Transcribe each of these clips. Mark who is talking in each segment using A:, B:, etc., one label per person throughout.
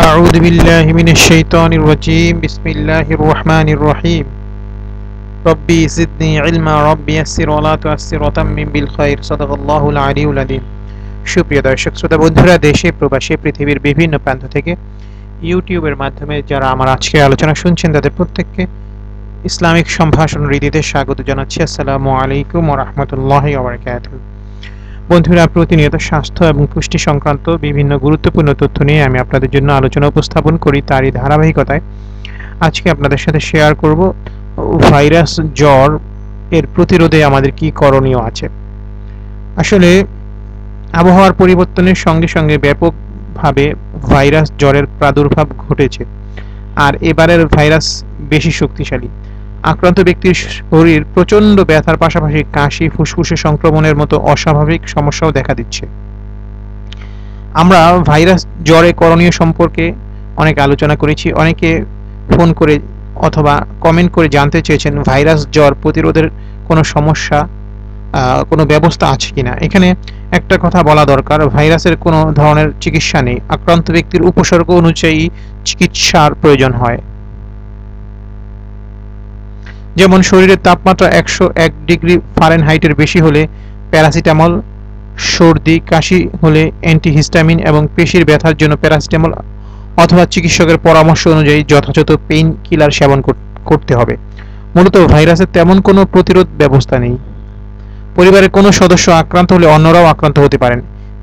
A: أعوذ بالله من الشيطان الرجيم بسم الله الرحمن الرحيم ربي زدني علما ربي يسر ولا تعسر وتمم بالخير صدق الله العلي العظيم সুপ্রিয় দর্শক শ্রোতা বন্ধুরা, দেশে প্রবাসে পৃথিবীর বিভিন্ন প্রান্ত থেকে ইউটিউবের মাধ্যমে যারা আমার আজকের আলোচনা শুনছেন তাদের প্রত্যেককে ইসলামিক সম্ভাষণ রীতিতে স্বাগত জানাচ্ছি। আসসালামু আলাইকুম ওয়া রাহমাতুল্লাহি ওয়া বারাকাতুহু। বন্ধুরা, প্রতিনিয়ত স্বাস্থ্য এবং পুষ্টি সংক্রান্ত বিভিন্ন গুরুত্বপূর্ণ তথ্য নিয়ে আমি আপনাদের জন্য আলোচনা উপস্থাপন করি। তারই ধারাবাহিকতায় আজকে আপনাদের সাথে শেয়ার করব ভাইরাস জ্বর এর প্রতিরোধে আমাদের কি করণীয় আছে। আসলে আবহাওয়ার পরিবর্তনের সঙ্গে সঙ্গে ব্যাপকভাবে ভাইরাস জ্বরের প্রাদুর্ভাব ঘটেছে, আর এবারের ভাইরাস বেশি শক্তিশালী। আক্রান্ত ব্যক্তির শরীর প্রচণ্ড ব্যথার পাশাপাশি কাশি, ফুসফুসে সংক্রমণের মতো অস্বাভাবিক সমস্যাও দেখা দিচ্ছে। আমরা ভাইরাস জ্বরে করণীয় সম্পর্কে অনেক আলোচনা করেছি। অনেকে ফোন করে অথবা কমেন্ট করে জানতে চেয়েছেন ভাইরাস জ্বর প্রতিরোধের কোনো সমস্যা, কোনো ব্যবস্থা আছে কিনা। এখানে একটা কথা বলা দরকার, ভাইরাসের কোনো ধরনের চিকিৎসা নেই। আক্রান্ত ব্যক্তির উপসর্গ অনুযায়ী চিকিৎসার প্রয়োজন হয়। যেমন শরীরের তাপমাত্রা 101 ডিগ্রি ফারেনহাইটের বেশি হলে প্যারাসিটামল, সর্দি কাশি হলে অ্যান্টিহিস্টামিন এবং পেশির ব্যথার জন্য প্যারাসিটামল অথবা চিকিৎসকের পরামর্শ অনুযায়ী যথাযথ পেইন কিলার সেবন করতে হবে। মূলত ভাইরাসের তেমন কোনো প্রতিরোধ ব্যবস্থা নেই। পরিবারের কোনো সদস্য আক্রান্ত হলে অন্যরাও আক্রান্ত হতে পারেন।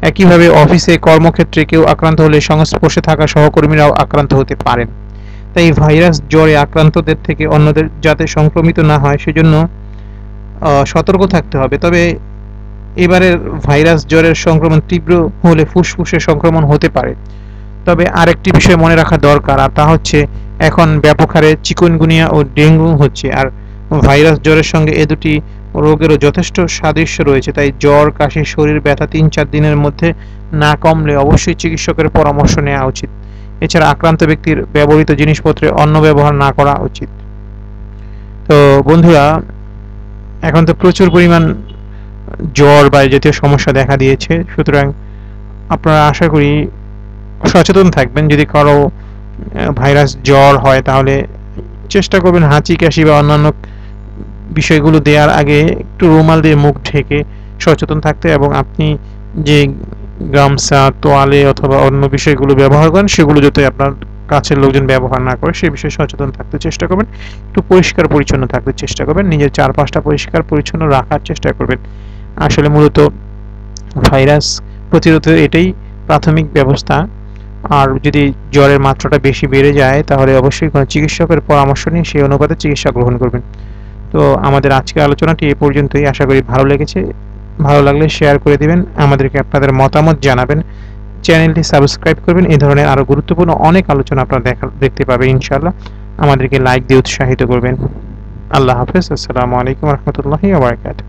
A: একইভাবে অফিসে, কর্মক্ষেত্রে কেউ আক্রান্ত হলে সংস্পর্শে থাকা সহকর্মীরাও আক্রান্ত হতে পারেন। তাই ভাইরাস জ্বরে আক্রান্তদের থেকে অন্যদের যাতে সংক্রমিত না হয় সেজন্য সতর্ক থাকতে হবে। তবে এবারের ভাইরাস জ্বরের সংক্রমণ তীব্র হলে ফুসফুসে সংক্রমণ হতে পারে। তবে আরেকটি বিষয় মনে রাখা দরকার, আর তা হচ্ছে এখন ব্যাপক হারে চিকুনগুনিয়া ও ডেঙ্গু হচ্ছে, আর ভাইরাস জ্বরের সঙ্গে এ দুটি রোগেরও যথেষ্ট সাদৃশ্য রয়েছে। তাই জ্বর, কাশি, শরীর ব্যথা ৩-৪ দিনের মধ্যে না কমলে অবশ্যই চিকিৎসকের পরামর্শ নেওয়া উচিত। এছাড়া আক্রান্ত ব্যক্তির ব্যবহৃত জিনিসপত্রে অন্য ব্যবহার না করা উচিত। তো বন্ধুরা, এখন তো প্রচুর পরিমাণ জ্বর বা জাতীয় সমস্যা দেখা দিয়েছে, সুতরাং আপনারা আশা করি সচেতন থাকবেন। যদি কারো ভাইরাস জ্বর হয় তাহলে চেষ্টা করবেন হাঁচি, কাশি বা অন্যান্য বিষয়গুলো দেওয়ার আগে একটু রুমাল দিয়ে মুখ ঢেকে সচেতন থাকতে, এবং আপনি যে গামছা, তোয়ালে অথবা অন্য বিষয়গুলো ব্যবহার করেন সেগুলো যাতে আপনার কাছের লোকজন ব্যবহার না করে সে বিষয়ে সচেতন থাকতে চেষ্টা করবেন। একটু পরিষ্কার পরিচ্ছন্ন থাকতে চেষ্টা করবেন, নিজের চারপাশটা পরিষ্কার পরিচ্ছন্ন রাখার চেষ্টা করবেন। আসলে মূলত ভাইরাস প্রতিরোধের এটাই প্রাথমিক ব্যবস্থা। আর যদি জ্বরের মাত্রাটা বেশি বেড়ে যায় তাহলে অবশ্যই কোনো চিকিৎসকের পরামর্শ নিয়ে সেই অনুপাতে চিকিৎসা গ্রহণ করবেন। তো আমাদের আজকের আলোচনাটি এ পর্যন্তই। আশা করি ভালো লেগেছে। ভালো লাগলে শেয়ার করে দিবেন, আমাদেরকে আপনাদের মতামত জানাবেন, চ্যানেলটি সাবস্ক্রাইব করবেন। এই ধরনের আরো গুরুত্বপূর্ণ অনেক আলোচনা আপনারা দেখতে পাবেন ইনশাআল্লাহ। আমাদেরকে লাইক দিয়ে উৎসাহিত করবেন। আল্লাহ হাফেজ। আসসালামু আলাইকুম ওয়া রাহমাতুল্লাহি ওয়া বারাকাতুহু।